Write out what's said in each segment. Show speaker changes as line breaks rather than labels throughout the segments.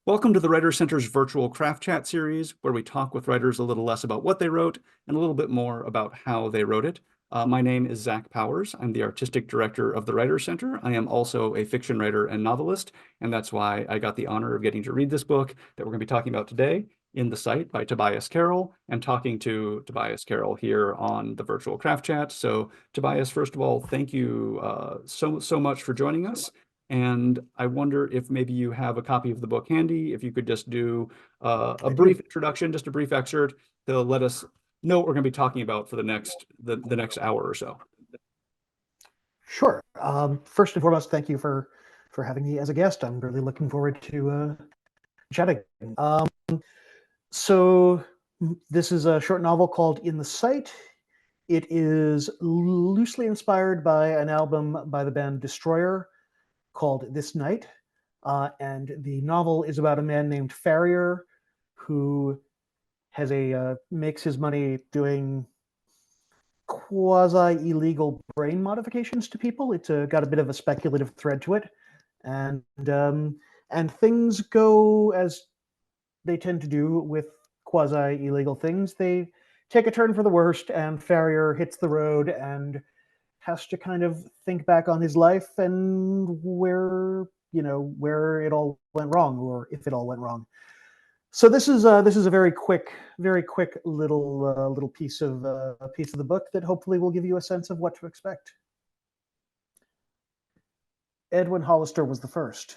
Welcome to the Writer Center's virtual craft chat series, where we talk with writers a little less about what they wrote and a little bit more about how they wrote it. My name is Zach Powers. I'm the artistic director of the Writer Center. I am also a fiction writer and novelist, and that's why I got the honor of getting to read this book that we're going to be talking about today, In the Sight by Tobias Carroll, and talking to Tobias Carroll here on the virtual craft chat. So, Tobias, first of all, thank you so much for joining us. And I wonder if maybe you have a copy of the book handy, if you could just do a
I
brief
do.
introduction, just a brief excerpt to let us know what we're going to be talking about for the next hour or so.
Sure. First and foremost, thank you for having me as a guest. I'm really looking forward to chatting. Um, so this is a short novel called In the Sight. It is loosely inspired by an album by the band Destroyer called This Night. And the novel is about a man named Farrier who makes his money doing quasi-illegal brain modifications to people. It's got a bit of a speculative thread to it, and things go as they tend to do with quasi-illegal things. They take a turn for the worst, and Farrier hits the road and has to kind of think back on his life and where it all went wrong, or if it all went wrong. So this is a very quick little piece of the book that hopefully will give you a sense of what to expect. Edwin Hollister was the first.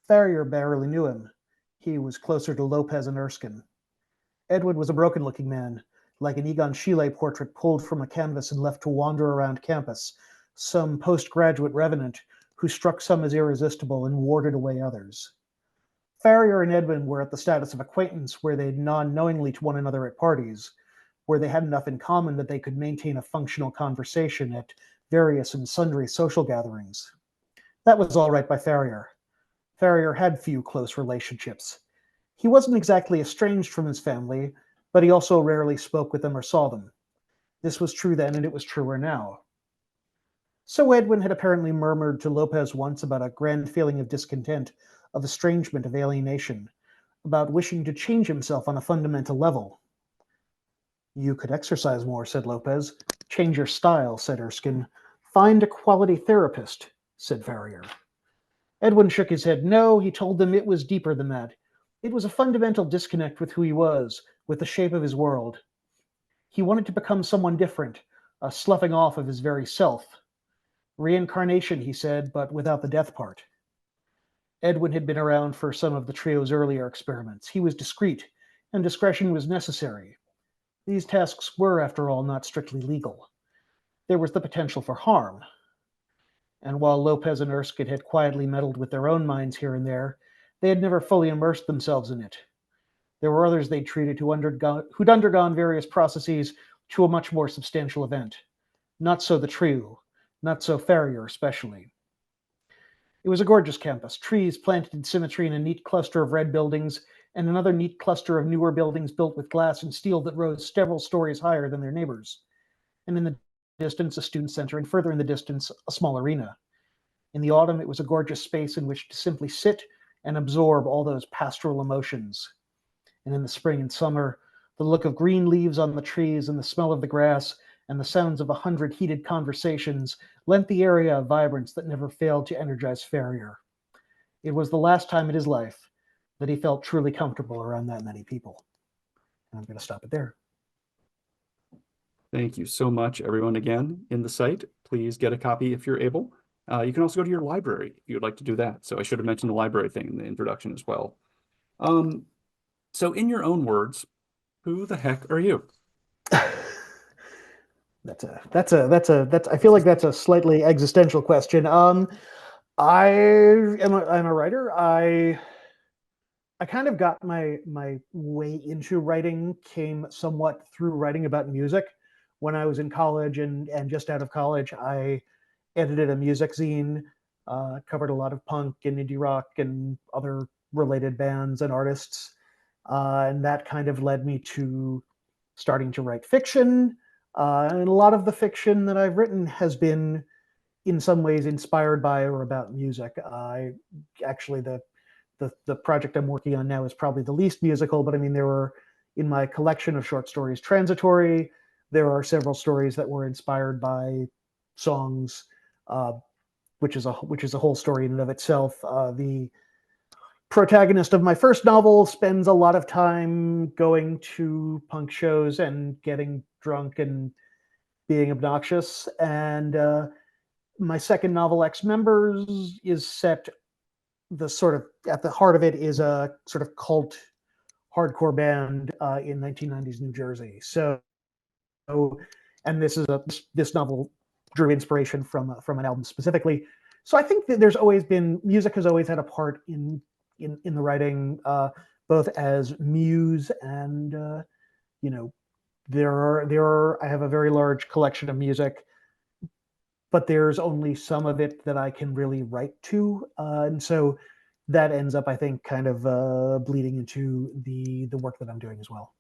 Farrier barely knew him. He was closer to Lopez and Erskine. Edwin was a broken-looking man, like an Egon Schiele portrait pulled from a canvas and left to wander around campus, some postgraduate revenant who struck some as irresistible and warded away others. Farrier and Edwin were at the status of acquaintance where they'd nod knowingly to one another at parties, where they had enough in common that they could maintain a functional conversation at various and sundry social gatherings. That was all right by Farrier. Farrier had few close relationships. He wasn't exactly estranged from his family, but he also rarely spoke with them or saw them. This was true then, and it was truer now. So Edwin had apparently murmured to Lopez once about a grand feeling of discontent, of estrangement, of alienation, about wishing to change himself on a fundamental level. You could exercise more, said Lopez. Change your style, said Erskine. Find a quality therapist, said Farrier. Edwin shook his head. No, he told them it was deeper than that. It was a fundamental disconnect with who he was, with the shape of his world. He wanted to become someone different, a sloughing off of his very self. Reincarnation, he said, but without the death part. Edwin had been around for some of the trio's earlier experiments. He was discreet, and discretion was necessary. These tasks were, after all, not strictly legal. There was the potential for harm. And while Lopez and Erskine had quietly meddled with their own minds here and there, they had never fully immersed themselves in it. There were others they'd treated who'd undergone various processes to a much more substantial event. Not so the trio, not so Farrier especially. It was a gorgeous campus, trees planted in symmetry in a neat cluster of red buildings, and another neat cluster of newer buildings built with glass and steel that rose several stories higher than their neighbors. And in the distance, a student center, and further in the distance, a small arena. In the autumn, it was a gorgeous space in which to simply sit and absorb all those pastoral emotions. And in the spring and summer, the look of green leaves on the trees and the smell of the grass and the sounds of 100 heated conversations lent the area a vibrance that never failed to energize Farrier. It was the last time in his life that he felt truly comfortable around that many people. And I'm going to stop it there.
Thank you so much, everyone. Again, In the Sight, please get a copy if you're able. You can also go to your library if you would like to do that. So I should have mentioned the library thing in the introduction as well. So in your own words, who the heck are you?
I feel like that's a slightly existential question. I'm a writer. I kind of got my way into writing came somewhat through writing about music. When I was in college and just out of college, I edited a music zine, covered a lot of punk and indie rock and other related bands and artists. And that kind of led me to starting to write fiction. And a lot of the fiction that I've written has been in some ways inspired by or about music. Actually, the project I'm working on now is probably the least musical, but I mean, there were, in my collection of short stories, Transitory, there are several stories that were inspired by songs, which is a whole story in and of itself. The protagonist of my first novel spends a lot of time going to punk shows and getting drunk and being obnoxious. And my second novel, Ex Members, is set, the sort of at the heart of it is a sort of cult hardcore band in 1990s New Jersey. So, and this novel drew inspiration from an album specifically. So I think that there's always been, music has always had a part in the writing, both as muse and you know, I have a very large collection of music, but there's only some of it that I can really write to, and so that ends up, I think, kind of bleeding into the work that I'm doing as well.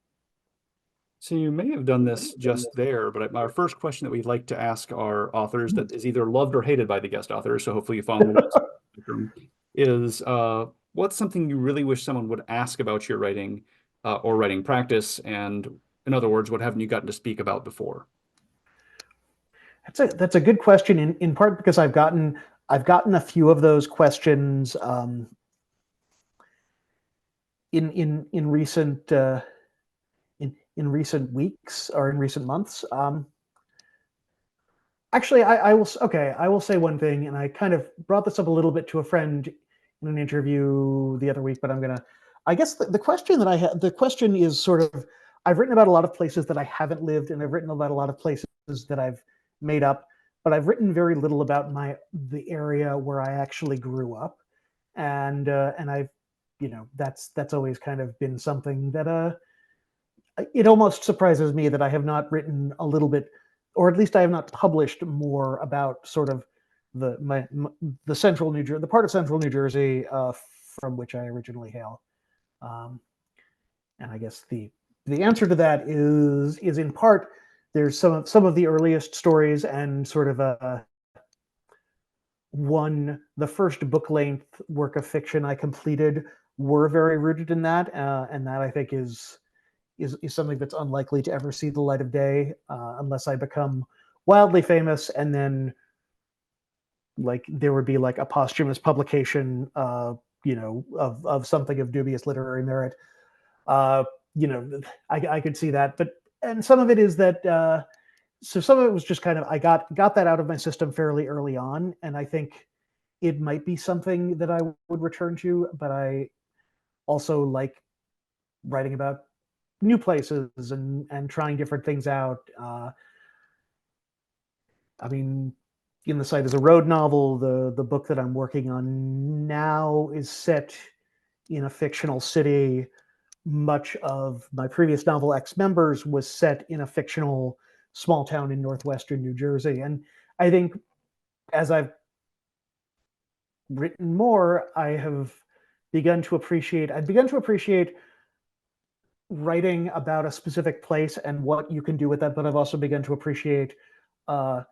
So you may have done this just there, but our first question that we'd like to ask our authors that is either loved or hated by the guest authors, so hopefully you found the spectrum, is what's something you really wish someone would ask about your writing or writing practice? And in other words, what haven't you gotten to speak about before?
That's a good question, in part because I've gotten a few of those questions in recent in recent weeks or in recent months. Actually, I will say one thing, and I kind of brought this up a little bit to a friend in an interview the other week, but I guess the question that I have, the question is sort of, I've written about a lot of places that I haven't lived, and I've written about a lot of places that I've made up, but I've written very little about the area where I actually grew up, and I've, that's always kind of been something that it almost surprises me that I have not written a little bit, or at least I have not published more about sort of the central New Jersey, the part of central New Jersey from which I originally hail. And I guess the answer to that is in part, there's some of the earliest stories and sort of the first book length work of fiction I completed were very rooted in that, and that I think is something that's unlikely to ever see the light of day unless I become wildly famous, and then like there would be like a posthumous publication, of something of dubious literary merit. I could see that, and some of it is that. So some of it was just kind of, I got that out of my system fairly early on, and I think it might be something that I would return to, but I also like writing about new places and trying different things out. I mean, In the Sight is a Road novel, the book that I'm working on now is set in a fictional city. Much of my previous novel, Ex Members, was set in a fictional small town in northwestern New Jersey. And I think as I've written more, I've begun to appreciate writing about a specific place and what you can do with that, but I've also begun to appreciate the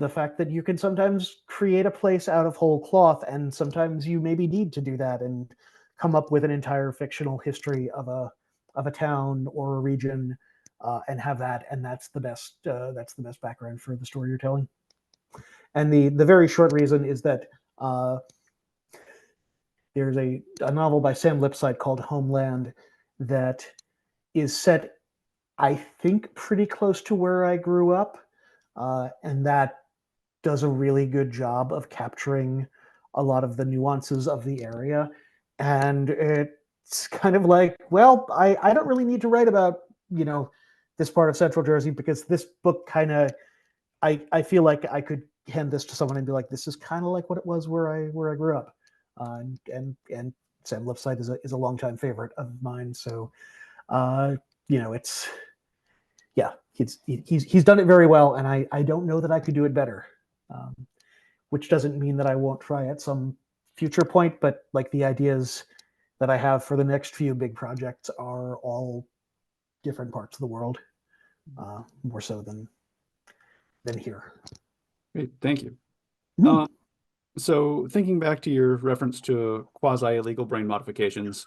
fact that you can sometimes create a place out of whole cloth, and sometimes you maybe need to do that and come up with an entire fictional history of a town or a region, and have that, and that's the best background for the story you're telling. And the very short reason is that there's a novel by Sam Lipsyte called Homeland that is set, I think, pretty close to where I grew up, and that does a really good job of capturing a lot of the nuances of the area. And it's kind of like, well, I don't really need to write about, this part of Central Jersey, because this book kind of, I feel like I could hand this to someone and be like, this is kind of like what it was where I grew up. And Sam Lipsyte is a longtime favorite of mine. So, it's, yeah, he's done it very well, and I don't know that I could do it better. Which doesn't mean that I won't try at some future point, but like the ideas that I have for the next few big projects are all different parts of the world, more so than here.
Great, thank you. So thinking back to your reference to quasi-illegal brain modifications,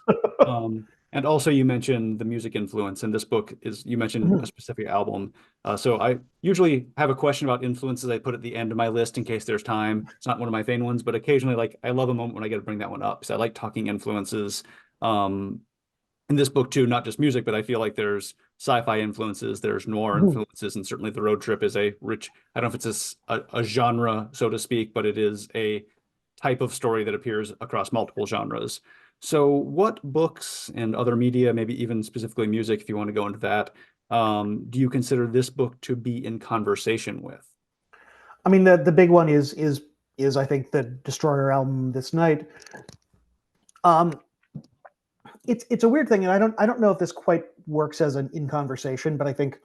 and also you mentioned the music influence, and this book is, you mentioned a
Mhm.
specific album. So I usually have a question about influences I put at the end of my list in case there's time. It's not one of my main ones, but occasionally like I love a moment when I get to bring that one up. So I like talking influences. Um, in this book too, not just music, but I feel like there's sci-fi influences, there's noir
Mhm.
influences, and certainly the road trip is a rich, I don't know if it's a genre, so to speak, but it is a type of story that appears across multiple genres. So what books and other media, maybe even specifically music, if you want to go into that, do you consider this book to be in conversation with?
I mean, the big one is I think the Destroyer album this night. Um, it's a weird thing, and I don't know if this quite works as an in conversation, but I think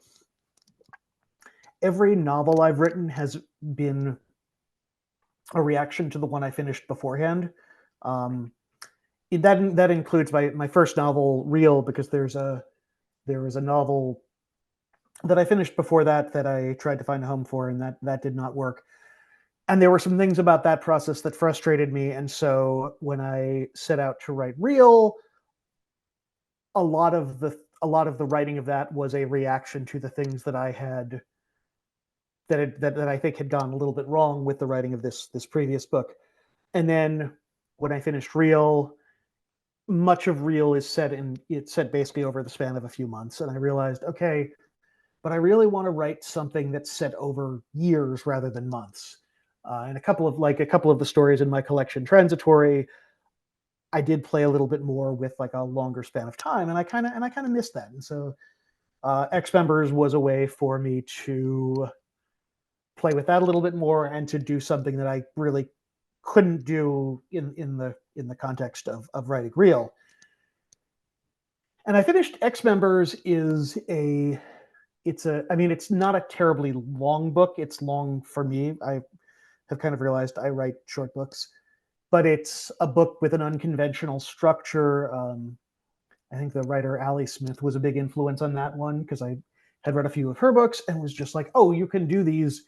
every novel I've written has been a reaction to the one I finished beforehand. Um, that includes my first novel, Real, because there was a novel that I finished before that I tried to find a home for, and that did not work. And there were some things about that process that frustrated me, and so when I set out to write Real, a lot of the writing of that was a reaction to the things that I had that I think had gone a little bit wrong with the writing of this previous book. And then when I finished Real, much of Real it's set basically over the span of a few months, and I realized, okay, but I really want to write something that's set over years rather than months. And a couple of the stories in my collection, Transitory, I did play a little bit more with like a longer span of time, and I kind of missed that. And so X Members was a way for me to play with that a little bit more and to do something that I really couldn't do in the context of writing Real. And I finished X Members is a it's a I mean it's not a terribly long book. It's long for me. I have kind of realized I write short books, but it's a book with an unconventional structure. I think the writer Allie Smith was a big influence on that one because I had read a few of her books and was just like, oh, you can do these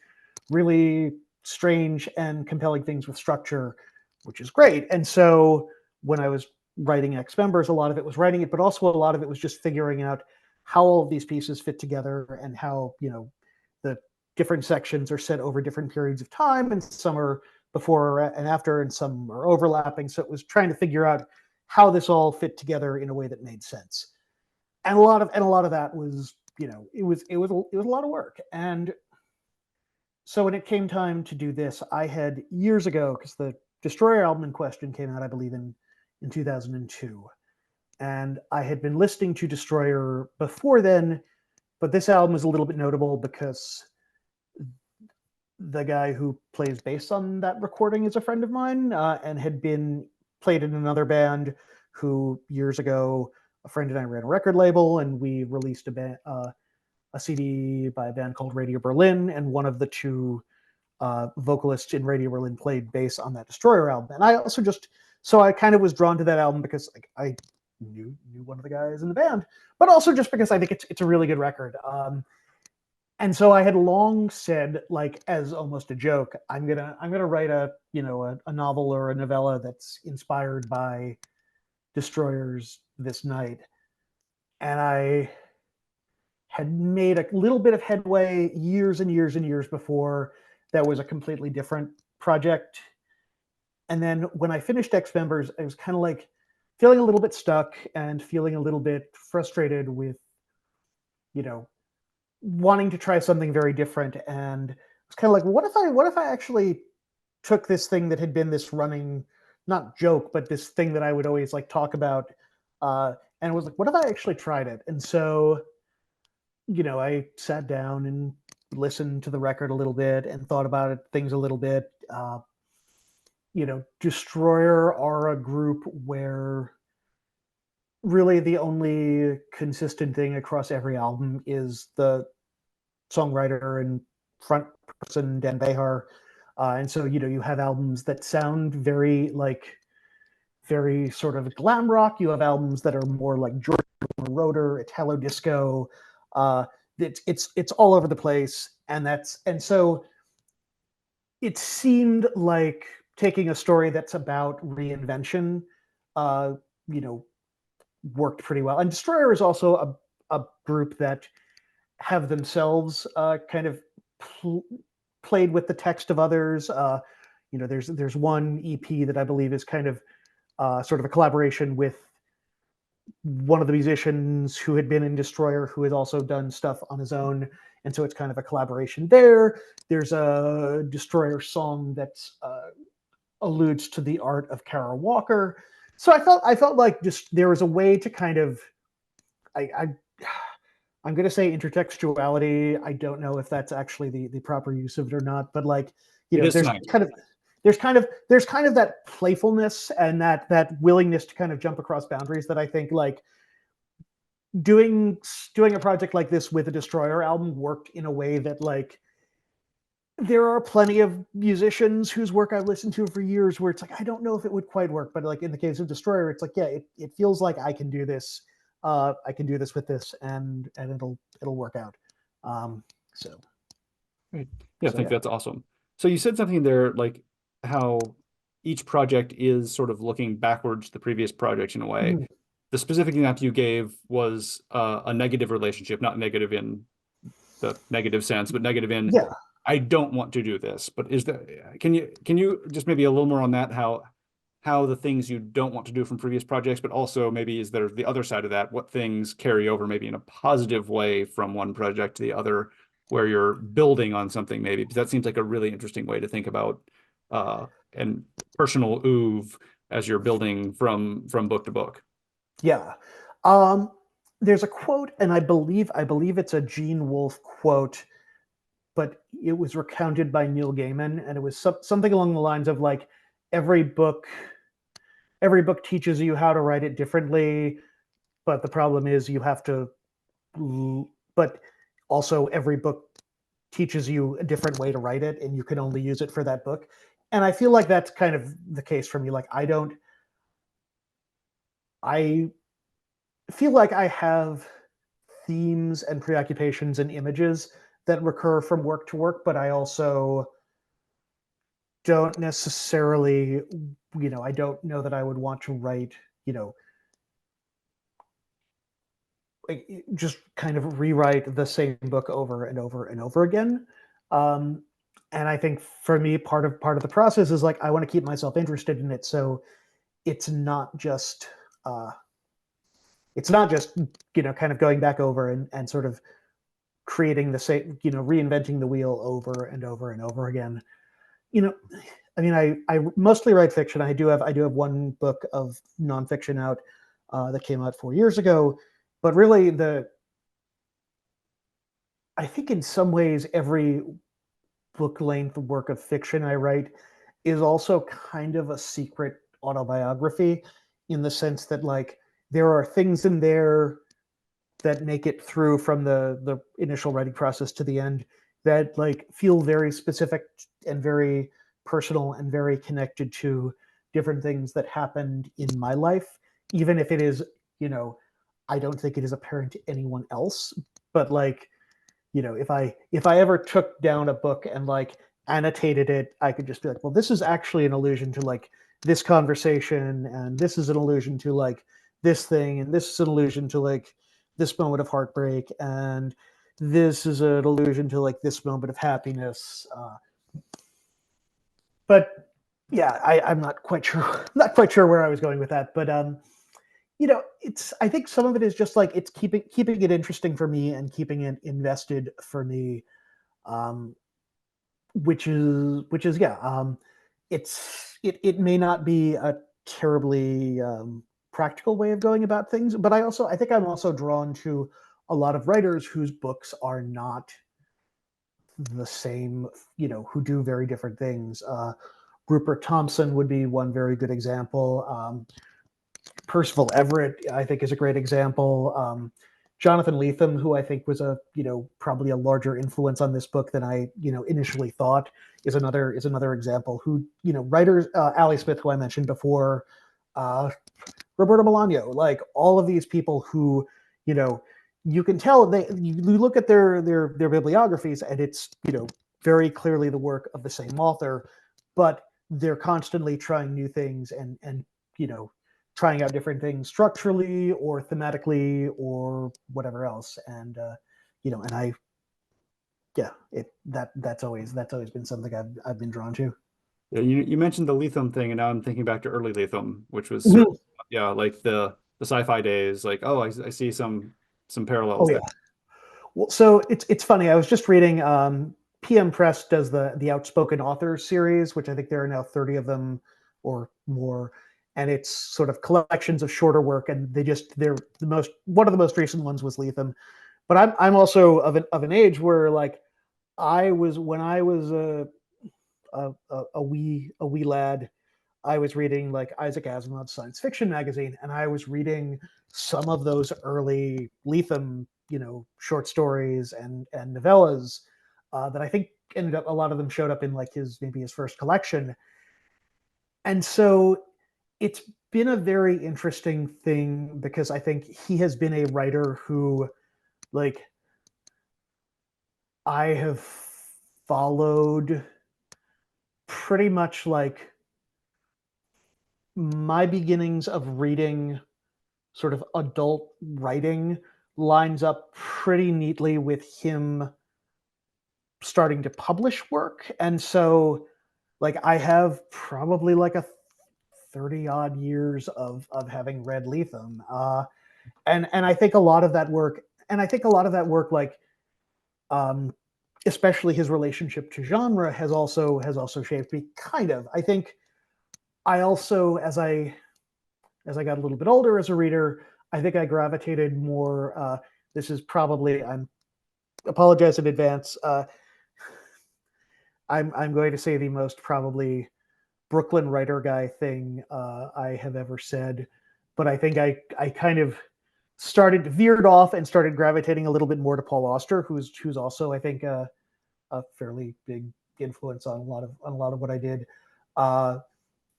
really strange and compelling things with structure, which is great. And so when I was writing X Members, a lot of it was writing it, but also a lot of it was just figuring out how all of these pieces fit together and how, the different sections are set over different periods of time, and some are before and after, and some are overlapping. So it was trying to figure out how this all fit together in a way that made sense. And a lot of that was, it was a lot of work. And so when it came time to do this, I had years ago, because the Destroyer album in question came out, I believe, in 2002. And I had been listening to Destroyer before then, but this album is a little bit notable because the guy who plays bass on that recording is a friend of mine, and had been played in another band who years ago a friend and I ran a record label, and we released a CD by a band called Radio Berlin, and one of the two vocalists in Radio Berlin played bass on that Destroyer album. And I also just so I kind of was drawn to that album because like I knew one of the guys in the band, but also just because I think it's a really good record. And so I had long said, like as almost a joke, I'm gonna write a novel or a novella that's inspired by Destroyers this night. And I had made a little bit of headway years and years and years before. That was a completely different project. And then when I finished X Members, I was kind of like feeling a little bit stuck and feeling a little bit frustrated with, you know, wanting to try something very different. And it's kind of like, what if I actually took this thing that had been this running, not joke, but this thing that I would always like talk about, and was like, what if I actually tried it? And so, I sat down and listened to the record a little bit and thought about it, things a little bit. Destroyer are a group where really the only consistent thing across every album is the songwriter and front person Dan Behar. And so, you have albums that sound very sort of glam rock. You have albums that are more like George Roeder, Italo disco. Uh, it's all over the place, and so it seemed like taking a story that's about reinvention, you know, worked pretty well. And Destroyer is also a group that have themselves kind of played with the text of others. You know, there's one EP that I believe is kind of sort of a collaboration with one of the musicians who had been in Destroyer, who has also done stuff on his own, and so it's kind of a collaboration there. There's a Destroyer song that alludes to the art of Kara Walker. So I felt like just there was a way to kind of I'm going to say intertextuality. I don't know if that's actually the proper use of it or not, but like, you know, there's kind of that playfulness and that willingness to kind of jump across boundaries that I think like doing a project like this with a Destroyer album worked in a way that like there are plenty of musicians whose work I've listened to for years where it's like I don't know if it would quite work, but like in the case of Destroyer, it's like yeah, it feels like I can do this. I can do this with this, and it'll work out. So,
right. Yeah, I think that's awesome. So you said something there like how each project is sort of looking backwards to the previous project in a way.
Mm.
The specific example you gave was a negative relationship, not negative in the negative sense, but negative in I don't want to do this. But is that can you just maybe a little more on that? How the things you don't want to do from previous projects, but also maybe is there the other side of that? What things carry over maybe in a positive way from one project to the other, where you're building on something maybe? Because that seems like a really interesting way to think about and personal oeuvre as you're building from book to book.
Yeah. There's a quote, and I believe it's a Gene Wolfe quote, but it was recounted by Neil Gaiman, and it was something along the lines of like every book teaches you how to write it differently, but the problem is you have to. But also, every book teaches you a different way to write it, and you can only use it for that book. And I feel like that's kind of the case for me. Like I feel like I have themes and preoccupations and images that recur from work to work, but I also don't necessarily, you know, I don't know that I would want to write, you know, just kind of rewrite the same book over and over and over again. And I think for me, part of the process is like I want to keep myself interested in it, so it's not just you know kind of going back over and sort of creating the same, you know, reinventing the wheel over and over and over again. You know, I mean, I mostly write fiction. I do have one book of nonfiction out that came out 4 years ago, but really I think in some ways every book length work of fiction I write is also kind of a secret autobiography, in the sense that like there are things in there that make it through from the initial writing process to the end that like feel very specific and very personal and very connected to different things that happened in my life, even if it is, you know, I don't think it is apparent to anyone else. But like, you know, if I ever took down a book and like annotated it, I could just be like, well, this is actually an allusion to like this conversation, and this is an allusion to like this thing, and this is an allusion to like this moment of heartbreak, and this is an allusion to like this moment of happiness. But yeah, I'm not quite sure. Not quite sure where I was going with that, but you know, it's. I think some of it is just like it's keeping it interesting for me and keeping it invested for me, which is yeah. It may not be a terribly practical way of going about things, but I think I'm also drawn to a lot of writers whose books are not the same, you know, who do very different things. Rupert Thompson would be one very good example. Percival Everett, I think, is a great example. Jonathan Lethem, who I think was a, you know, probably a larger influence on this book than I, you know, initially thought, is another example. Who, you know, writers, Ali Smith, who I mentioned before, Roberto Bolaño, like all of these people who, you know, you can tell you look at their bibliographies and it's, you know, very clearly the work of the same author, but they're constantly trying new things and trying out different things structurally or thematically or whatever else. And and I that's always been something I've been drawn to.
Yeah, you mentioned the Lethem thing, and now I'm thinking back to early Lethem, which was sort of,
Mhm.
yeah, like the sci-fi days. Like, oh, I see some
Oh
parallels
yeah.
there.
Well, so it's funny. I was just reading. PM Press does the Outspoken Authors series, which I think there are now 30 of them or more, and it's sort of collections of shorter work. And they're the most one of the most recent ones was Lethem. But I'm also of an age where like I was when I was a wee lad. I was reading like Isaac Asimov's science fiction magazine, and I was reading some of those early Lethem, short stories and novellas that I think ended up a lot of them showed up in like his first collection. And so it's been a very interesting thing because I think he has been a writer who like I have followed pretty much like my beginnings of reading sort of adult writing lines up pretty neatly with him starting to publish work. And so like I have probably like a 30 odd years of having read Lethem. And I think a lot of that work like um especially his relationship to genre has also shaped me kind of. I think I also as I got a little bit older as a reader, I think I gravitated more. This is probably I'm apologize in advance. I'm going to say the most probably Brooklyn writer guy thing I have ever said, but I think I kind of veered off and started gravitating a little bit more to Paul Auster, who's also I think a fairly big influence on a lot of what I did. Uh,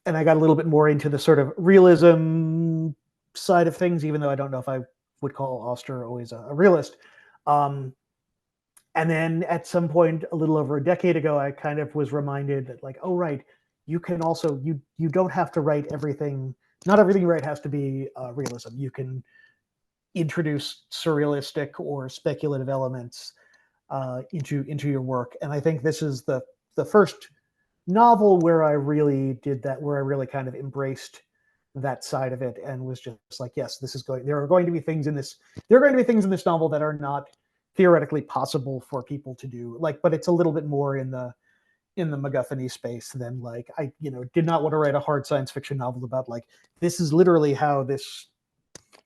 and I got a little bit more into the sort of realism side of things, even though I don't know if I would call Auster always a realist. Um, and then at some point, a little over a decade ago, I kind of was reminded that, like, oh right, you can also you don't have to write everything. Not everything you write has to be realism. You can introduce surrealistic or speculative elements into your work. And I think this is the first novel where I really did that, where I really kind of embraced that side of it and was just like, yes, this is going. There are going to be things in this. There are going to be things in this novel that are not theoretically possible for people to do. Like, but it's a little bit more in the MacGuffin space than like I did not want to write a hard science fiction novel about like this is literally how this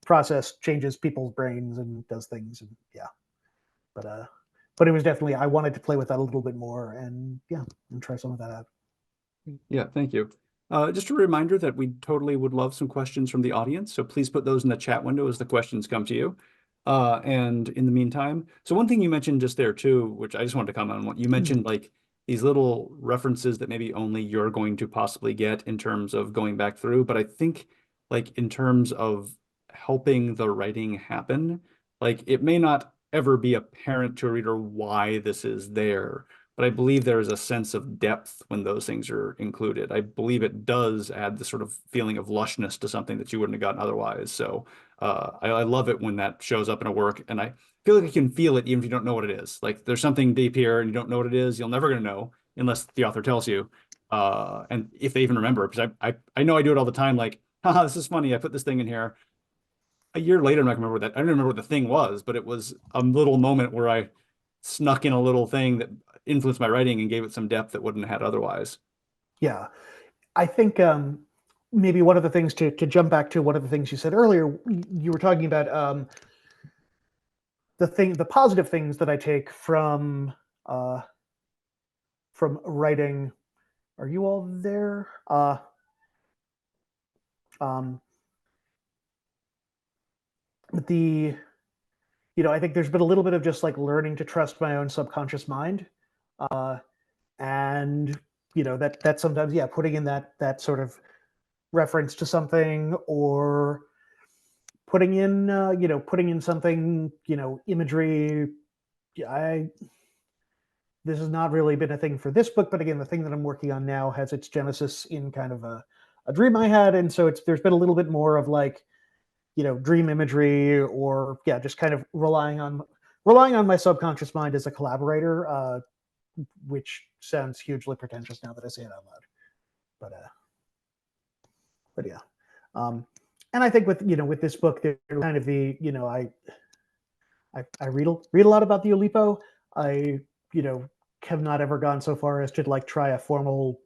process changes people's brains and does things and yeah. But it was definitely I wanted to play with that a little bit more and yeah and try some of that out.
Yeah, thank you. Just a reminder that we totally would love some questions from the audience, so please put those in the chat window as the questions come to you. And in the meantime, so one thing you mentioned just there too, which I just wanted to comment on, what you mentioned, like these little references that maybe only you're going to possibly get in terms of going back through. But I think like in terms of helping the writing happen, like it may not ever be apparent to a reader why this is there, but I believe there is a sense of depth when those things are included. I believe it does add the sort of feeling of lushness to something that you wouldn't have gotten otherwise. So I love it when that shows up in a work, and I feel like you can feel it even if you don't know what it is. Like there's something deep here and you don't know what it is, you're never going to know unless the author tells you. And if they even remember it, because I know I do it all the time, like, haha, this is funny, I put this thing in here. A year later, I'm not gonna remember what that. I don't remember what the thing was, but it was a little moment where I snuck in a little thing that influenced my writing and gave it some depth that wouldn't have had otherwise.
Yeah, I think maybe one of the things to jump back to one of the things you said earlier, you were talking about the positive things that I take uh, from writing. Are you all there? Um, the I think there's been a little bit of just like learning to trust my own subconscious mind, and that sometimes putting in that sort of reference to something or putting in something imagery. I this has not really been a thing for this book, but again, the thing that I'm working on now has its genesis in kind of a dream I had, and so there's been a little bit more of like, dream imagery, or just kind of relying on my subconscious mind as a collaborator, which sounds hugely pretentious now that I say it out loud. But yeah, and I think with this book, there's kind of the I read a lot about the Oulipo. I have not ever gone so far as to like try a formal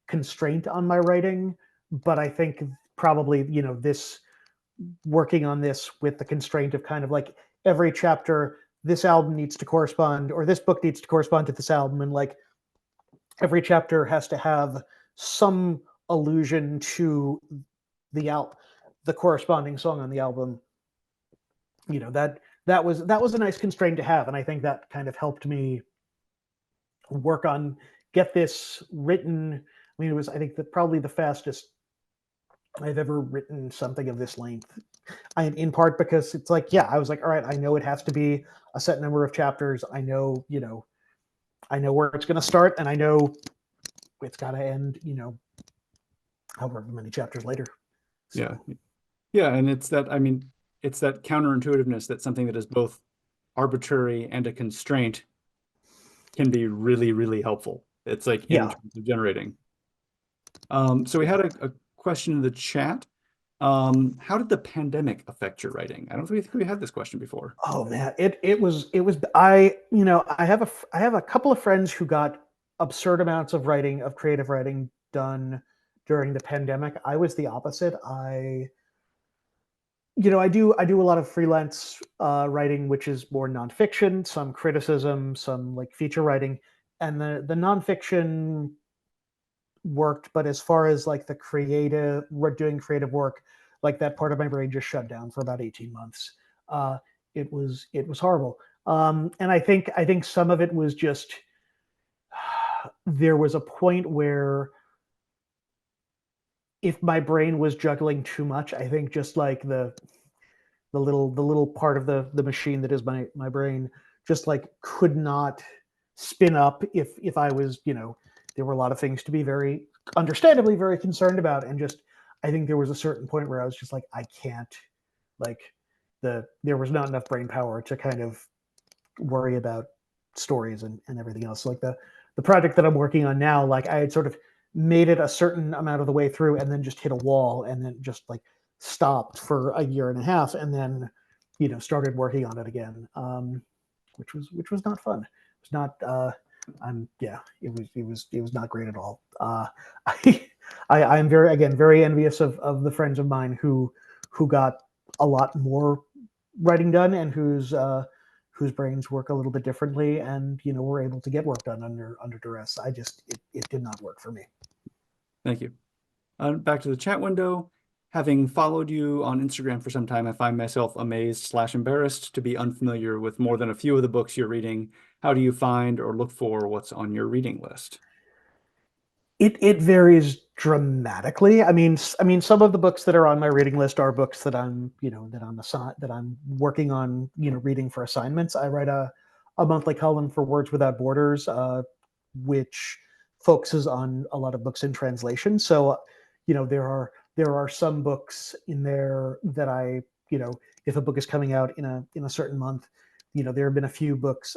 constraint on my writing, but I think probably this working on this with the constraint of kind of like every chapter, this album needs to correspond, or this book needs to correspond to this album, and like every chapter has to have some allusion to the corresponding song on the album. That was a nice constraint to have, and I think that kind of helped me get this written. I mean, it was, I think, probably the fastest I've ever written something of this length. In part because it's like, I was like, all right, I know it has to be a set number of chapters. I know where it's going to start, and I know it's got to end, however many chapters later.
So. Yeah, and it's that counterintuitiveness that something that is both arbitrary and a constraint can be really, really helpful. It's like in terms of generating. So we had a question in the chat. How did the pandemic affect your writing? I don't think we had this question before.
Oh man, it was I have a couple of friends who got absurd amounts of creative writing done during the pandemic. I was the opposite. I do a lot of freelance writing, which is more nonfiction, some criticism, some like feature writing, and the nonfiction worked, but as far as like doing creative work, like that part of my brain just shut down for about 18 months. It was horrible. And I think some of it was just, there was a point where if my brain was juggling too much, I think just like the little part of the machine that is my brain just like could not spin up if I was, there were a lot of things to be very understandably very concerned about, and just I think there was a certain point where I was just like, I can't, like there was not enough brain power to kind of worry about stories and everything else. So like the project that I'm working on now, like I had sort of made it a certain amount of the way through and then just hit a wall, and then just like stopped for a year and a half, and then started working on it again, which was not fun. It was not it was not great at all. I'm very envious of the friends of mine who got a lot more writing done, and whose brains work a little bit differently, and were able to get work done under duress. It did not work for me.
Thank you. Back to the chat window. Having followed you on Instagram for some time, I find myself amazed/embarrassed to be unfamiliar with more than a few of the books you're reading. How do you find or look for what's on your reading list?
It varies dramatically. I mean, some of the books that are on my reading list are books that I'm working on, reading for assignments. I write a monthly column for Words Without Borders, which focuses on a lot of books in translation. So, there are some books in there that I, if a book is coming out in a certain month, there have been a few books,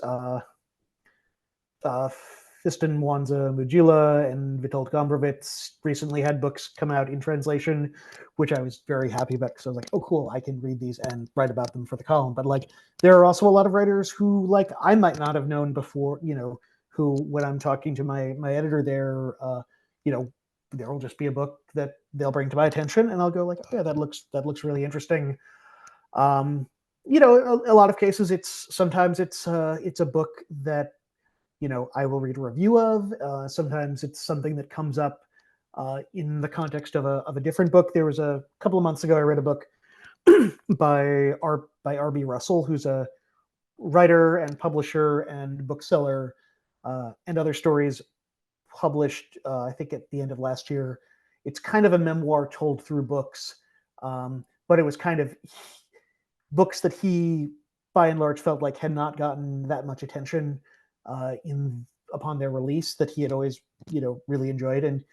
Fiston Wanza Mujila and Witold Gombrowicz recently had books come out in translation, which I was very happy about, because I was like, oh, cool, I can read these and write about them for the column. But like, there are also a lot of writers who like I might not have known before, who when I'm talking to my editor there, there will just be a book that they'll bring to my attention, and I'll go like, oh yeah, that looks really interesting. A lot of cases, sometimes it's a book that I will read a review of. Sometimes it's something that comes up in the context of a different book. There was a couple of months ago, I read a book by R.B. Russell, who's a writer and publisher and bookseller, and other stories published, I think at the end of last year. It's kind of a memoir told through books, but it was kind of books that he, by and large, felt like had not gotten that much attention in upon their release that he had always, really enjoyed. And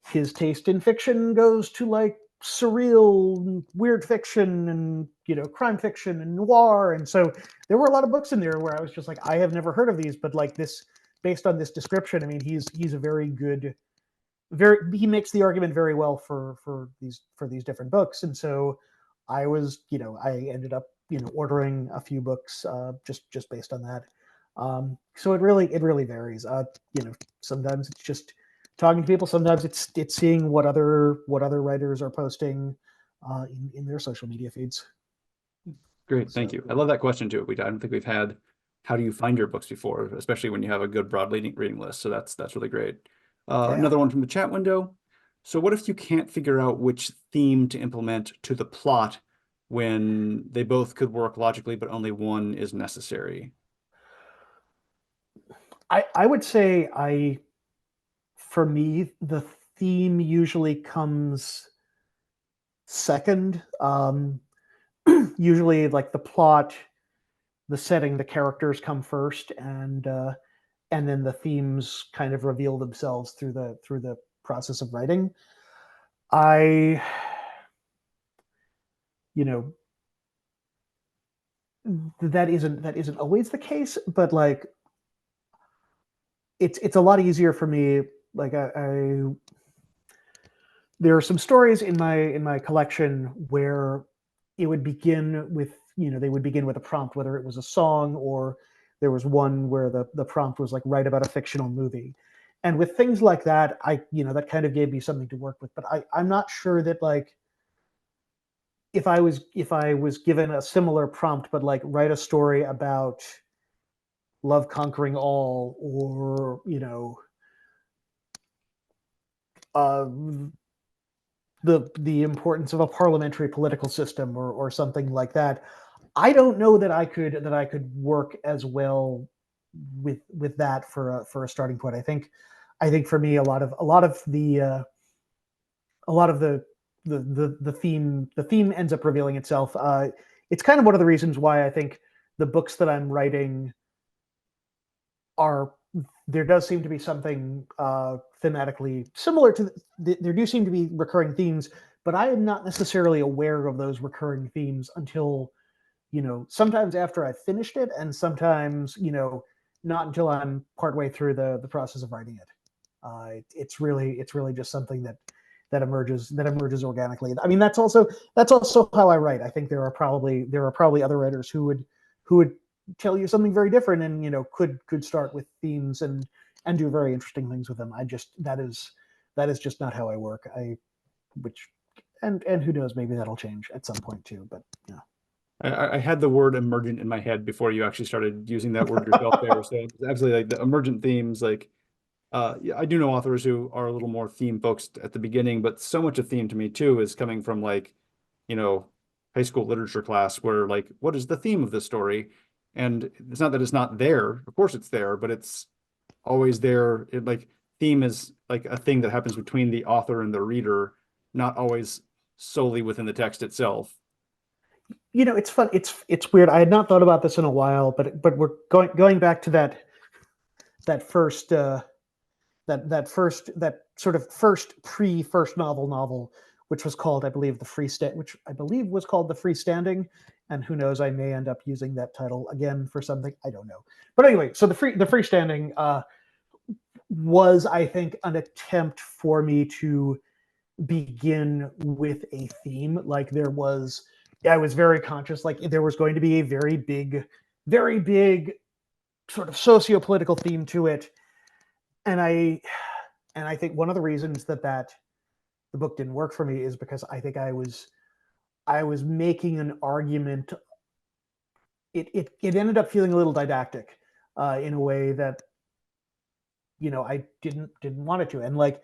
his taste in fiction goes to like surreal, weird fiction, and crime fiction and noir. And so there were a lot of books in there where I was just like, I have never heard of these, but like this, based on this description, I mean, he's a very good, he makes the argument very well for these different books. And so I was, I ended up, ordering a few books just based on that. So it really varies. Sometimes it's just talking to people. Sometimes it's seeing what other writers are posting in their social media feeds.
Great, thank you. I love that question too. I don't think we've had how do you find your books before, especially when you have a good broad reading list. So that's really great. Another one from the chat window. So what if you can't figure out which theme to implement to the plot when they both could work logically, but only one is necessary?
I would say for me, the theme usually comes second. Usually like the plot, the setting, the characters come first, and then the themes kind of reveal themselves through the process of writing. That isn't always the case, but like it's a lot easier for me. Like there are some stories in my collection where it would begin with, they would begin with a prompt, whether it was a song or there was one where the prompt was like, write about a fictional movie. And with things like that, that kind of gave me something to work with. But I'm not sure that like, if I was given a similar prompt, but like write a story about love conquering all, or the importance of a parliamentary political system, or something like that, I don't know that I could work as well with that for a starting point. I think for me, a lot of the theme ends up revealing itself. It's kind of one of the reasons why I think the books that I'm writing there does seem to be something thematically similar to there do seem to be recurring themes, but I am not necessarily aware of those recurring themes until sometimes after I've finished it, and sometimes not until I'm partway through the process of writing it. It's really just something that emerges organically. I mean, that's also how I write. I think there are probably other writers who would tell you something very different, and could start with themes and do very interesting things with them. That is just not how I work. And who knows, maybe that'll change at some point too. But yeah.
I had the word emergent in my head before you actually started using that word yourself there. So absolutely, like the emergent themes, like I do know authors who are a little more theme focused at the beginning, but so much of theme to me too is coming from like, high school literature class where like, what is the theme of this story? And it's not that it's not there. Of course it's there, but it's always there. Like theme is like a thing that happens between the author and the reader, not always solely within the text itself.
It's fun. It's weird. I had not thought about this in a while, but we're going back to that first that sort of first novel, which was called, I believe, which I believe was called The Freestanding, and who knows, I may end up using that title again for something, I don't know. But anyway, so the Freestanding was, I think, an attempt for me to begin with a theme. Like I was very conscious, like there was going to be a very big sort of socio-political theme to it. And I think one of the reasons that the book didn't work for me is because I think I was making an argument. It ended up feeling a little didactic in a way that I didn't want it to. And like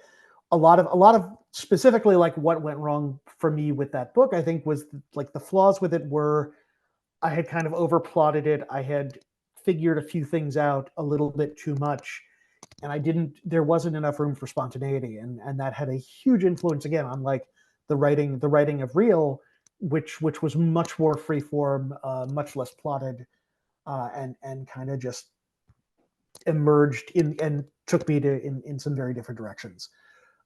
a lot of specifically like what went wrong for me with that book, I think, was like the flaws with it were I had kind of overplotted it. I had figured a few things out a little bit too much, and there wasn't enough room for spontaneity, and that had a huge influence again on like the writing of Real, which was much more freeform, much less plotted, and kind of just emerged in and took me to in some very different directions.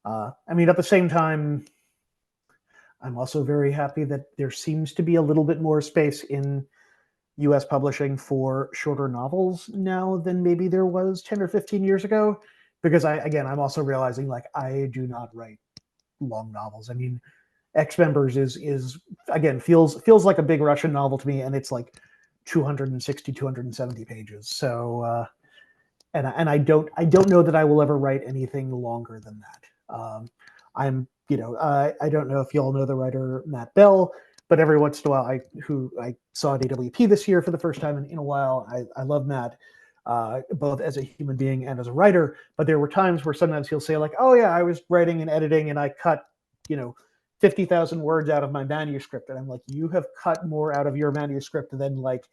I mean, at the same time, I'm also very happy that there seems to be a little bit more space in US publishing for shorter novels now than maybe there was 10 or 15 years ago. Because I'm also realizing like I do not write long novels. I mean, Ex Members is again feels like a big Russian novel to me, and it's like 260, 270 pages. So and I don't know that I will ever write anything longer than that. I don't know if y'all know the writer Matt Bell, but every once in a while, I saw at AWP this year for the first time in a while. I love Matt, both as a human being and as a writer. But there were times where sometimes he'll say like, "Oh yeah, I was writing and editing, and I cut, 50,000 words out of my manuscript," and I'm like, "You have cut more out of your manuscript than like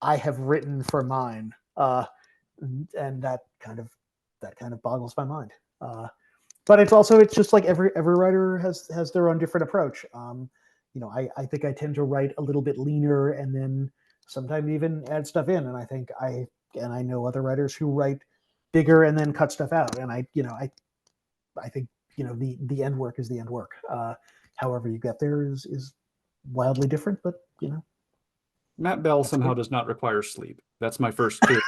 I have written for mine," and that kind of boggles my mind. But it's just like every writer has their own different approach. I think I tend to write a little bit leaner and then sometimes even add stuff in. And I know other writers who write bigger and then cut stuff out. And I think the end work is the end work. However you get there is wildly different, but
Matt Bell somehow does not require sleep. That's my first theory.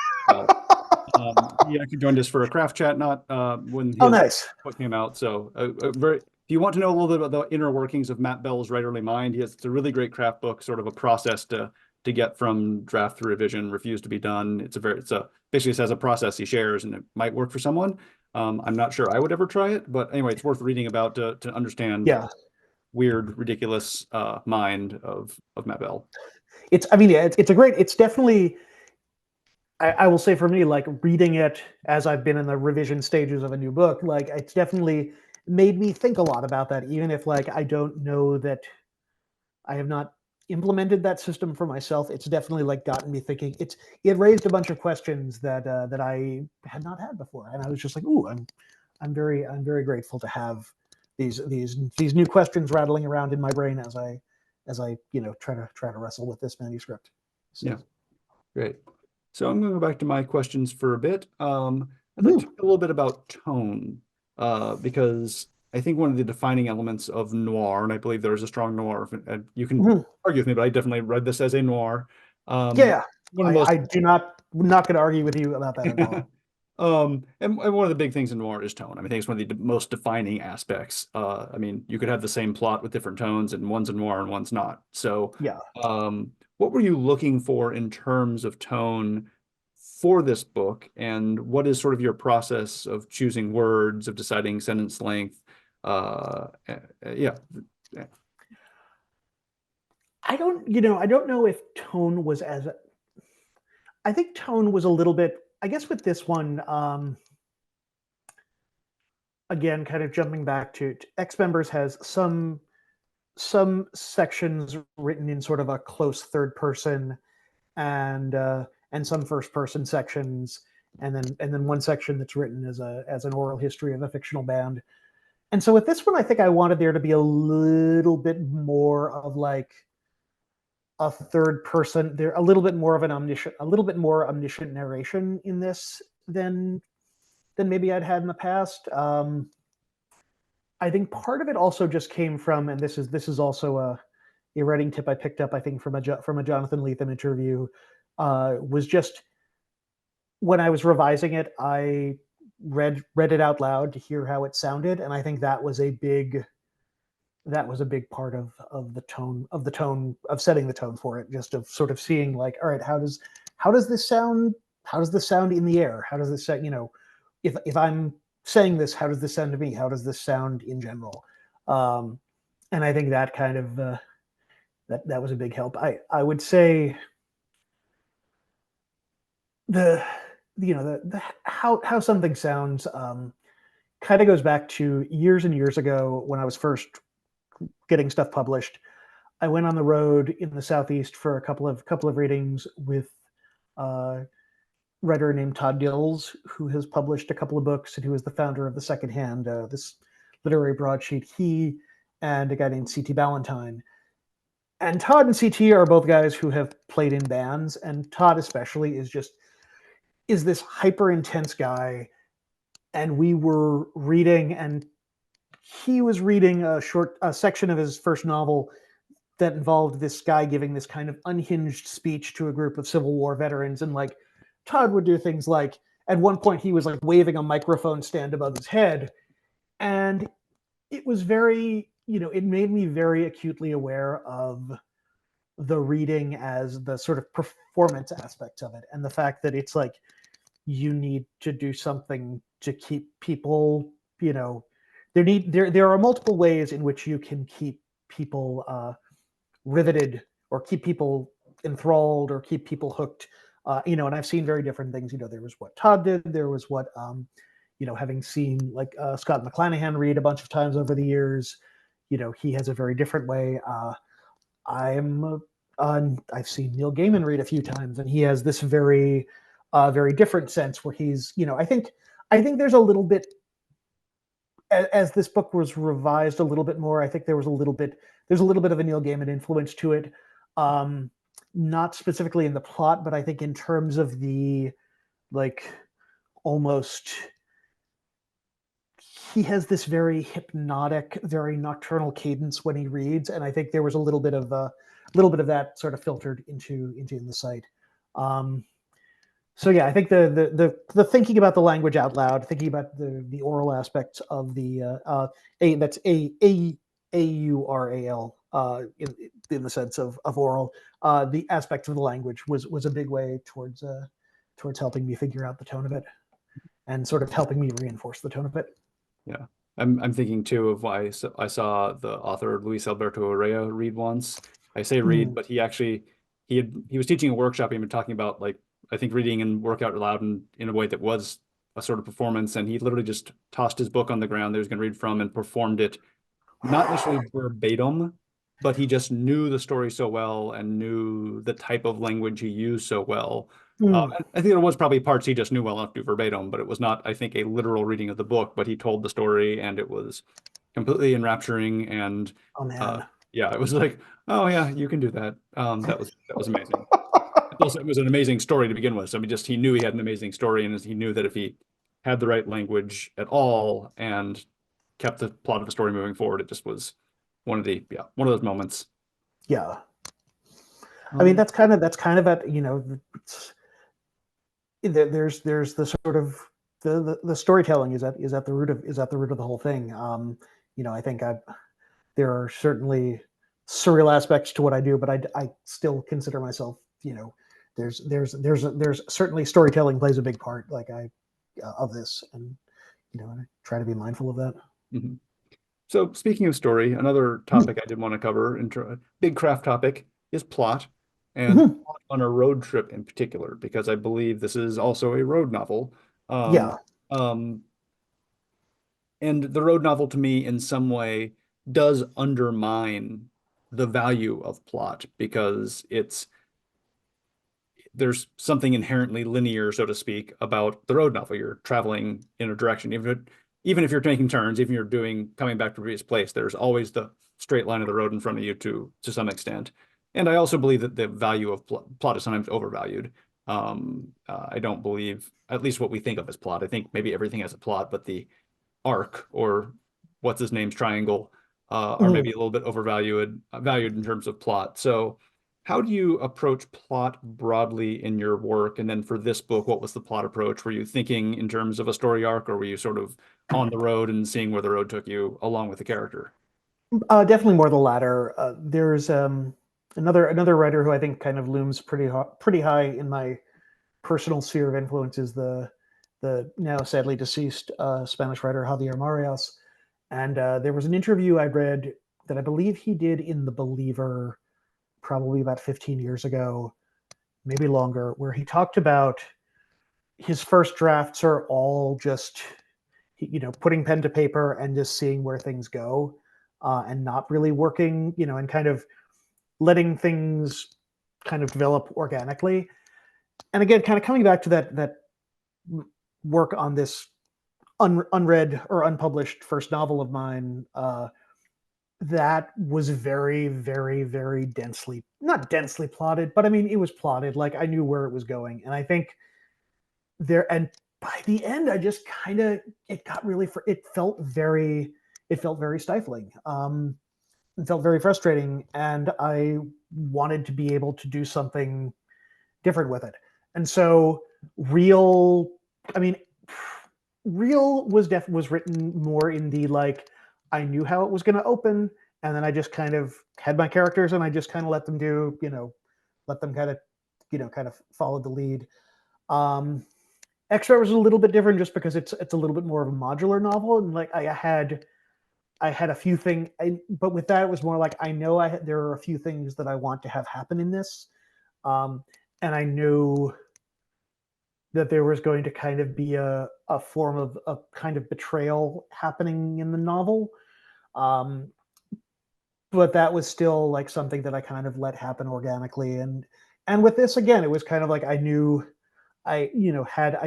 He actually joined us for a craft chat, not when his book came out. So, if you want to know a little bit about the inner workings of Matt Bell's writerly mind, it's a really great craft book, sort of a process to get from draft to revision, refuse to be done. Basically says a process he shares, and it might work for someone. I'm not sure I would ever try it, but anyway, it's worth reading about to understand.
Yeah.
Weird, ridiculous mind of Matt Bell.
It's definitely. I will say for me, like reading it as I've been in the revision stages of a new book, like it's definitely made me think a lot about that, even if like I don't know that I have not implemented that system for myself. It's definitely like gotten me thinking. It raised a bunch of questions that I had not had before, and I was just like, ooh, I'm very grateful to have these new questions rattling around in my brain as I try to wrestle with this manuscript. So.
Yeah, great. So I'm going to go back to my questions for a bit. I'd like to talk a little bit about tone, because I think one of the defining elements of noir, and I believe there is a strong noir, and you can argue with me, but I definitely read this as a noir.
I do not going to argue with you about that at all.
And one of the big things in noir is tone. I mean, I think it's one of the most defining aspects. I mean, you could have the same plot with different tones, and one's a noir and one's not. So,
yeah.
What were you looking for in terms of tone for this book, and what is sort of your process of choosing words, of deciding sentence length? Yeah.
I don't know if tone was as. I think tone was a little bit. I guess with this one, again, kind of jumping back to Ex Members has some sections written in sort of a close third person, and some first person sections, and then one section that's written as an oral history of a fictional band. And so with this one, I think I wanted there to be a little bit more of like a third person, there a little bit more omniscient narration in this than maybe I'd had in the past. I think part of it also just came from, and this is also a writing tip I picked up, I think, from a Jonathan Lethem interview, was just when I was revising it, I read it out loud to hear how it sounded, and I think that was a big part of the tone of setting the tone for it, just of sort of seeing like, all right, how does this sound in the air? How does this sound, if I'm saying this, how does this sound to me? How does this sound in general? And I think that kind of that was a big help. I would say the how something sounds kind of goes back to years and years ago when I was first getting stuff published. I went on the road in the Southeast for a couple of readings with a writer named Todd Dills, who has published a couple of books and who is the founder of the Secondhand, this literary broadsheet. He and a guy named C.T. Ballantyne. And Todd and C.T. are both guys who have played in bands, and Todd especially is is this hyper intense guy, and we were reading, and he was reading a section of his first novel that involved this guy giving this kind of unhinged speech to a group of Civil War veterans. And like Todd would do things like, at one point he was like waving a microphone stand above his head. And it was very, it made me very acutely aware of the reading as the sort of performance aspect of it. And the fact that it's like, you need to do something to keep people, there are multiple ways in which you can keep people riveted, or keep people enthralled, or keep people hooked. And I've seen very different things. There was what Todd did. There was what, having seen like Scott McClanahan read a bunch of times over the years, he has a very different way. I've seen Neil Gaiman read a few times, and he has this very different sense where he's, I think there's a little bit, as this book was revised a little bit more, I think there's a little bit of a Neil Gaiman influence to it. Not specifically in the plot, but I think in terms of the, like, almost, he has this very hypnotic, very nocturnal cadence when he reads, and I think there was a little bit of that sort of filtered into the site. So yeah, I think the thinking about the language out loud, thinking about the oral aspects of that's AURAL in the sense of oral, the aspects of the language was a big way towards helping me figure out the tone of it, and sort of helping me reinforce the tone of it.
Yeah, I'm thinking too of why I saw the author Luis Alberto Urrea read once. I say read, but he was teaching a workshop. He'd been talking about, like, I think reading and work out loud in a way that was a sort of performance, and he literally just tossed his book on the ground that he was going to read from and performed it, not necessarily verbatim, but he just knew the story so well and knew the type of language he used so well. I think there was probably parts he just knew well enough to do verbatim, but it was not, I think, a literal reading of the book, but he told the story, and it was completely enrapturing. And
Oh man.
yeah, it was like, oh yeah, you can do that. That was amazing. Also, it was an amazing story to begin with. So I mean, just he knew he had an amazing story, and he knew that if he had the right language at all and kept the plot of the story moving forward, it just was one of those moments.
Yeah. I mean, that's kind of at, there's the sort of the storytelling is at the root of the whole thing. I think there are certainly surreal aspects to what I do, but I still consider myself, there's certainly storytelling plays a big part, like of this, and I try to be mindful of that.
Mm-hmm. So speaking of story, another topic I did want to cover, big craft topic, is plot, and plot on a road trip in particular, because I believe this is also a road novel.
Yeah.
And the road novel, to me, in some way, does undermine the value of plot, because there's something inherently linear, so to speak, about the road novel. You're traveling in a direction, even if you're taking turns, even if you're coming back to a previous place, there's always the straight line of the road in front of you to some extent. And I also believe that the value of plot is sometimes overvalued. I don't believe, at least what we think of as plot. I think maybe everything has a plot, but the arc, or what's his name's triangle, are maybe a little bit valued in terms of plot. So how do you approach plot broadly in your work? And then for this book, what was the plot approach? Were you thinking in terms of a story arc, or were you sort of on the road and seeing where the road took you along with the character?
Definitely more the latter. There's another writer who I think kind of looms pretty high in my personal sphere of influence, is the now sadly deceased Spanish writer Javier Marias. And there was an interview I read that I believe he did in The Believer probably about 15 years ago, maybe longer, where he talked about his first drafts are all just, putting pen to paper and just seeing where things go, and not really working, and kind of letting things kind of develop organically. And again, kind of coming back to that work on this unread or unpublished first novel of mine, that was very, very, very not densely plotted, but I mean, it was plotted. Like, I knew where it was going. And I think there, and by the end, I just kind of, it got really, it felt very stifling. It felt very frustrating, and I wanted to be able to do something different with it. And so, real, I mean, real was written more in the like, I knew how it was going to open, and then I just kind of had my characters, and I just kind of let them do, let them kind of, kind of follow the lead. Extra was a little bit different just because it's a little bit more of a modular novel, and like I had a few things, but with that it was more like I know there are a few things that I want to have happen in this, and I knew that there was going to kind of be a form of a kind of betrayal happening in the novel. But that was still like something that I kind of let happen organically. And with this, again, it was kind of like I knew Farrier.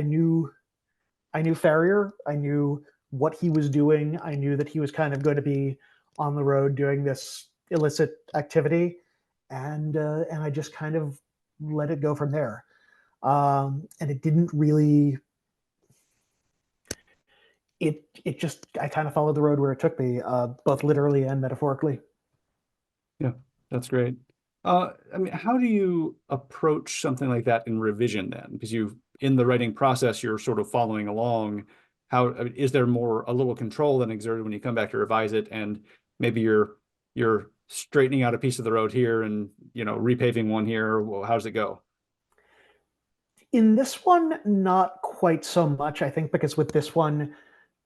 I knew what he was doing. I knew that he was kind of going to be on the road doing this illicit activity. And I just kind of let it go from there. And it didn't really, it just, I kind of followed the road where it took me, both literally and metaphorically.
Yeah, that's great. I mean, how do you approach something like that in revision then? Because in the writing process, you're sort of following along. I mean, is there a little control than exerted when you come back to revise it, and maybe you're straightening out a piece of the road here and repaving one here? Well, how does it go?
In this one, not quite so much, I think, because with this one,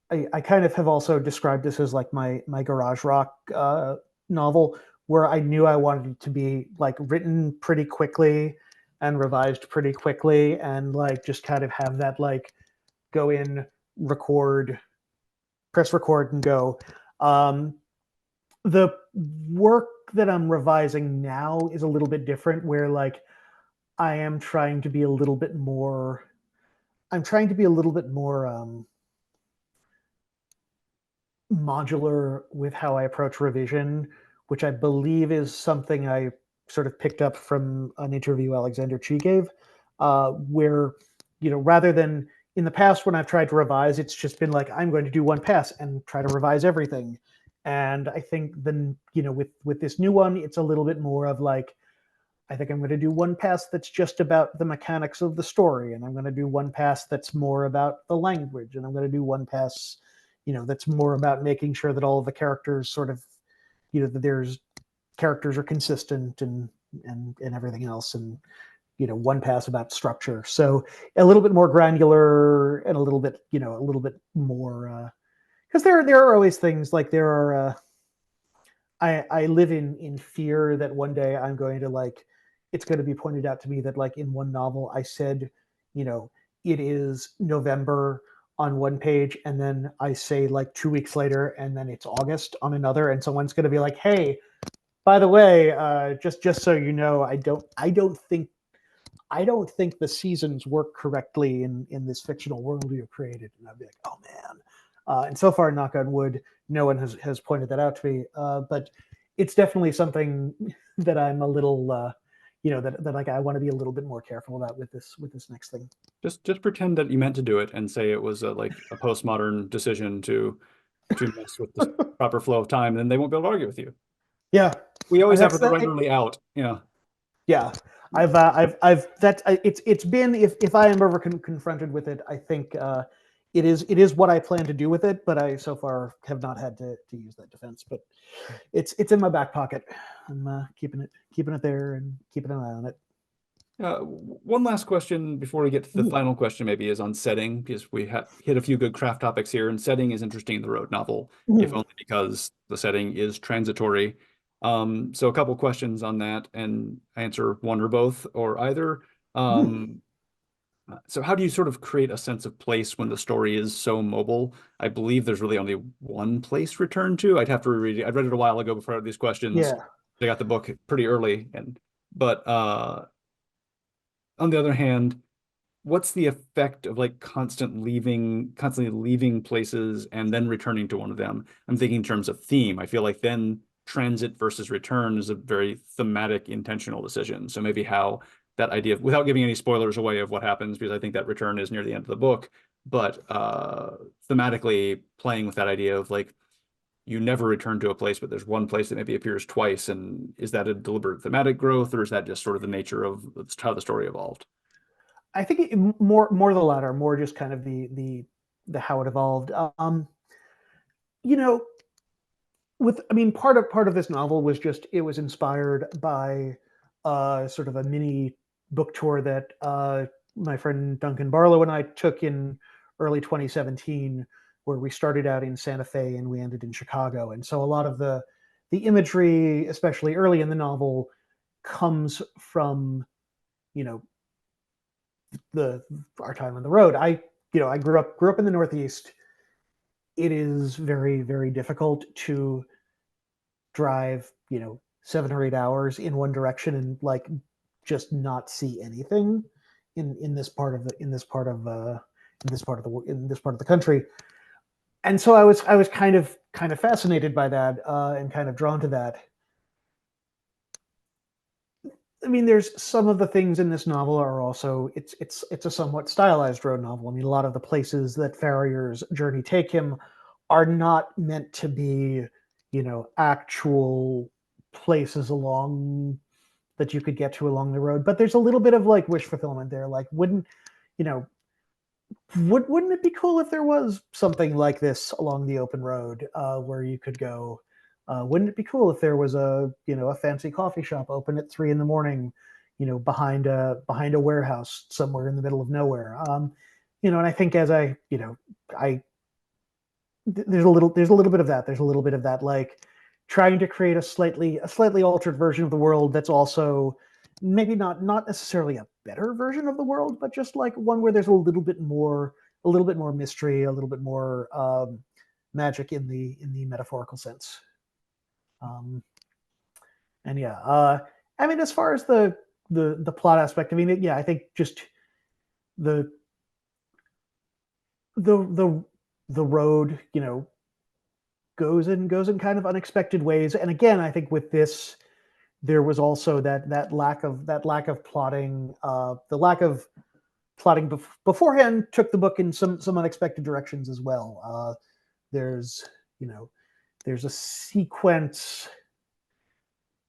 I kind of have also described this as like my garage rock novel, where I knew I wanted it to be like written pretty quickly and revised pretty quickly, and like just kind of have that like go in, press record, and go. The work that I'm revising now is a little bit different, where like I am trying to be a little bit more. I'm trying to be a little bit more modular with how I approach revision, which I believe is something I sort of picked up from an interview Alexander Chi gave, where, rather than in the past when I've tried to revise, it's just been like, I'm going to do one pass and try to revise everything. And I think then, with this new one, it's a little bit more of like, I think I'm going to do one pass that's just about the mechanics of the story, and I'm going to do one pass that's more about the language, and I'm going to do one pass, that's more about making sure that all of the characters sort of, that there's characters are consistent and everything else, and one pass about structure. So a little bit more granular and a little bit more, because there are always things like there are. I live in fear that one day I'm going to like, it's going to be pointed out to me that like in one novel I said, it is November on one page, and then I say like 2 weeks later, and then it's August on another, and someone's going to be like, hey, by the way, just so you know, I don't think the seasons work correctly in this fictional world you created. And I'd be like, oh man. And so far, knock on wood, no one has pointed that out to me. But it's definitely something that I'm a little, that like I want to be a little bit more careful about with this next thing.
Just pretend that you meant to do it and say it was like a postmodern decision to mess with the proper flow of time, then they won't be able to argue with you.
Yeah,
We always have
that's
it writerly out. Yeah.
Yeah, it's been, if I am ever confronted with it, I think it is what I plan to do with it, but I so far have not had to use that defense. But it's in my back pocket. I'm keeping it there and keeping an eye on it.
One last question before we get to the final question, maybe, is on setting, because we have hit a few good craft topics here, and setting is interesting in the road novel, if only because the setting is transitory. So a couple questions on that, and answer one or both or either. So how do you sort of create a sense of place when the story is so mobile? I believe there's really only one place return to. I'd have to reread it. I read it a while ago before I had these questions.
Yeah.
I got the book pretty early, but on the other hand, what's the effect of like constantly leaving places and then returning to one of them? I'm thinking in terms of theme. I feel like then transit versus return is a very thematic, intentional decision. So maybe how that idea of, without giving any spoilers away of what happens, because I think that return is near the end of the book, but thematically playing with that idea of like, you never return to a place, but there's one place that maybe appears twice. And is that a deliberate thematic growth, or is that just sort of the nature of how the story evolved?
I think more the latter, more just kind of the how it evolved. You know, part of this novel was just, it was inspired by sort of a mini book tour that my friend Duncan Barlow and I took in early 2017, where we started out in Santa Fe and we ended in Chicago. And so a lot of the imagery, especially early in the novel, comes from, you know, our time on the road. I grew up in the Northeast. It is very, very difficult to drive, 7 or 8 hours in one direction and like just not see anything in this part of the country. And so I was kind of fascinated by that, and kind of drawn to that. I mean, there's some of the things in this novel are also, it's a somewhat stylized road novel. I mean, a lot of the places that Farrier's journey take him are not meant to be, actual places along that you could get to along the road. But there's a little bit of like wish fulfillment there. Like, wouldn't it be cool if there was something like this along the open road, where you could go? Wouldn't it be cool if there was a fancy coffee shop open at 3 a.m, behind a warehouse somewhere in the middle of nowhere? And I think as there's a little bit of that. There's a little bit of that, like trying to create a slightly altered version of the world that's also maybe not necessarily a better version of the world, but just like one where there's a little bit more mystery, a little bit more magic in the metaphorical sense. And yeah, I mean, as far as the plot aspect, I mean, yeah, I think just the road, goes in kind of unexpected ways. And again, I think with this, there was also that lack of plotting. The lack of plotting beforehand took the book in some unexpected directions as well. There's a sequence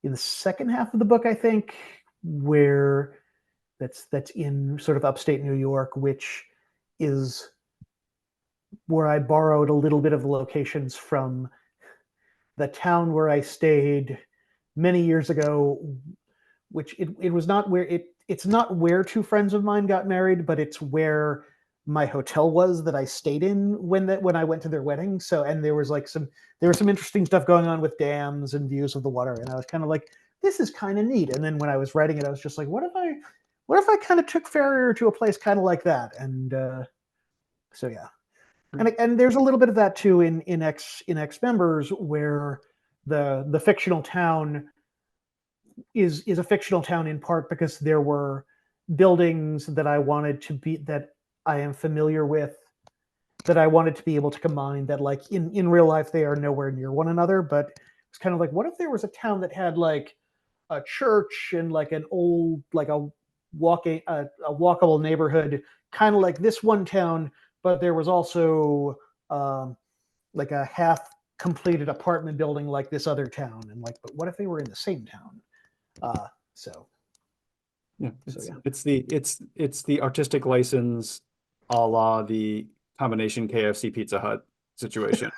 in the second half of the book, I think, where that's in sort of upstate New York, which is where I borrowed a little bit of the locations from the town where I stayed many years ago, which it was not where it's not where two friends of mine got married, but it's where my hotel was that I stayed in when I went to their wedding. So, and there was some interesting stuff going on with dams and views of the water, and I was kind of like, this is kind of neat. And then when I was writing it, I was just like, what if I kind of took Farrier to a place kind of like that? And so yeah. And there's a little bit of that too in X Members, where the fictional town is a fictional town in part because there were buildings that I am familiar with, that I wanted to be able to combine, that like in real life they are nowhere near one another. But it's kind of like, what if there was a town that had like a church and like an old, like a walkable neighborhood, kind of like this one town, but there was also like a half completed apartment building like this other town. And like, but what if they were in the same town?
Yeah, it's the artistic license, a la the combination KFC Pizza Hut situation.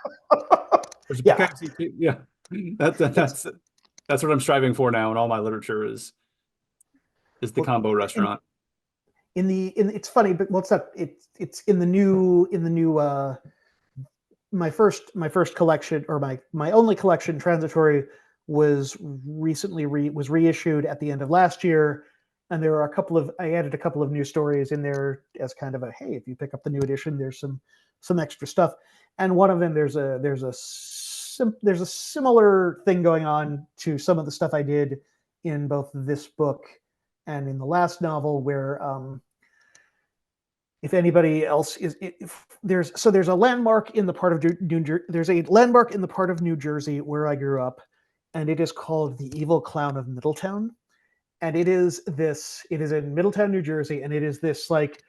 Yeah,
KFC, yeah, that's what I'm striving for now in all my literature is the combo restaurant.
It's funny, but what's that? It's in the new my first collection, or my only collection, Transitory, was recently reissued at the end of last year, and there are I added a couple of new stories in there as kind of a, hey, if you pick up the new edition, there's some extra stuff. And one of them, there's a similar thing going on to some of the stuff I did in both this book and in the last novel, where if anybody else there's a landmark in the part of New Jersey where I grew up, and it is called the Evil Clown of Middletown. and it is in Middletown, New Jersey, and it is this like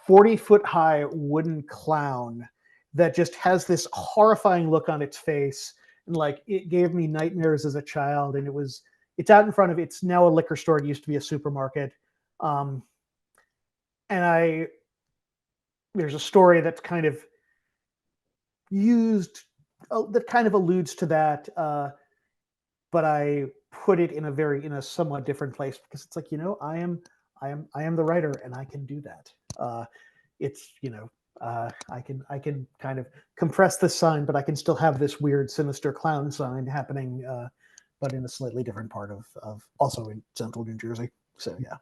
40-foot high wooden clown that just has this horrifying look on its face, and like it gave me nightmares as a child. And it's out in front of, it's now a liquor store. It used to be a supermarket. And there's a story that's kind of used, that kind of alludes to that, but I put it in a somewhat different place, because it's like, I am the writer, and I can do that. It's, I can kind of compress this sign, but I can still have this weird, sinister clown sign happening, but in a slightly different part of also in central New Jersey. So yeah.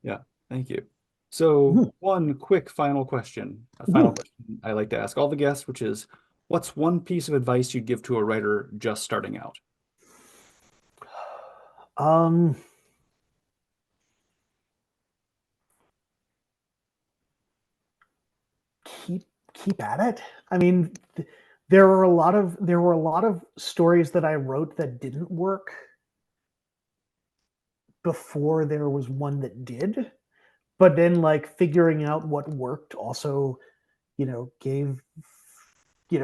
Yeah, thank you. So one quick final question, a final question I like to ask all the guests, which is, what's one piece of advice you'd give to a writer just starting out?
Keep at it. I mean, there were a lot of stories that I wrote that didn't work before there was one that did. But then, like, figuring out what worked also, gave me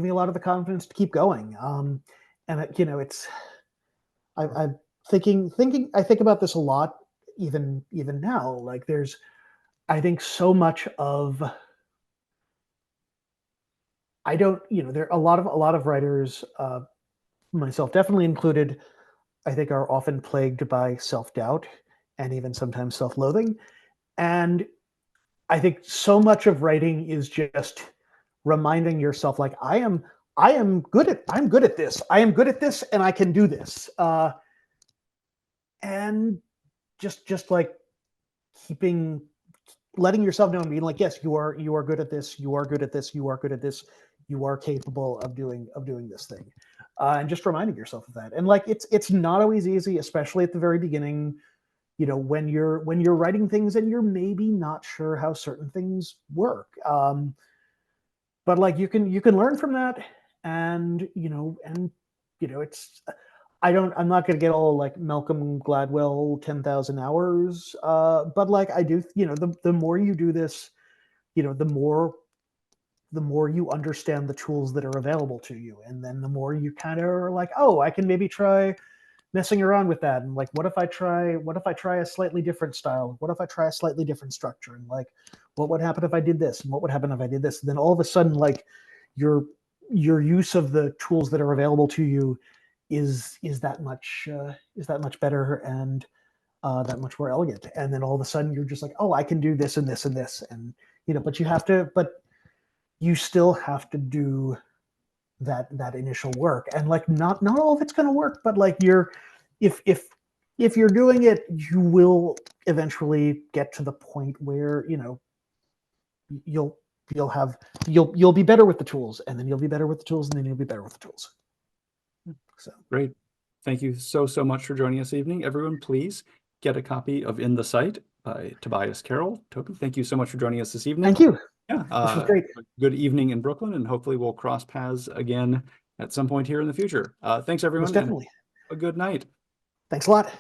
a lot of the confidence to keep going. And it's I think about this a lot, even now. Like, I think so much of, I don't, there are a lot of writers, myself definitely included, I think are often plagued by self-doubt and even sometimes self-loathing. And I think so much of writing is just reminding yourself, like, I'm good at this. I am good at this, and I can do this. And just like letting yourself know and being like, yes, you are good at this. You are good at this. You are good at this. You are capable of doing this thing. And just reminding yourself of that. And like, it's not always easy, especially at the very beginning, when you're writing things and you're maybe not sure how certain things work. But like, you can learn from that, and it's, I'm not going to get all like Malcolm Gladwell 10,000 hours, but like, I do, the more you do this, the more you understand the tools that are available to you, and then the more you kind of are like, oh, I can maybe try messing around with that, and like, what if I try a slightly different style? What if I try a slightly different structure? And like, what would happen if I did this? And what would happen if I did this? And then all of a sudden, like, your use of the tools that are available to you is that much better, and that much more elegant. And then all of a sudden you're just like, oh, I can do this and this and this. And but you still have to do that initial work. And like, not all of it's going to work, but like, if you're doing it, you will eventually get to the point where you'll be better with the tools, and then you'll be better with the tools, and then you'll be better with the tools. So
great. Thank you so much for joining us this evening. Everyone, please get a copy of In the Sight by Tobias Carroll. Toby, thank you so much for joining us this evening.
Thank you.
Yeah,
this was great.
Good evening in Brooklyn, and hopefully we'll cross paths again at some point here in the future. Thanks, everyone.
Most definitely.
And a good night.
Thanks a lot.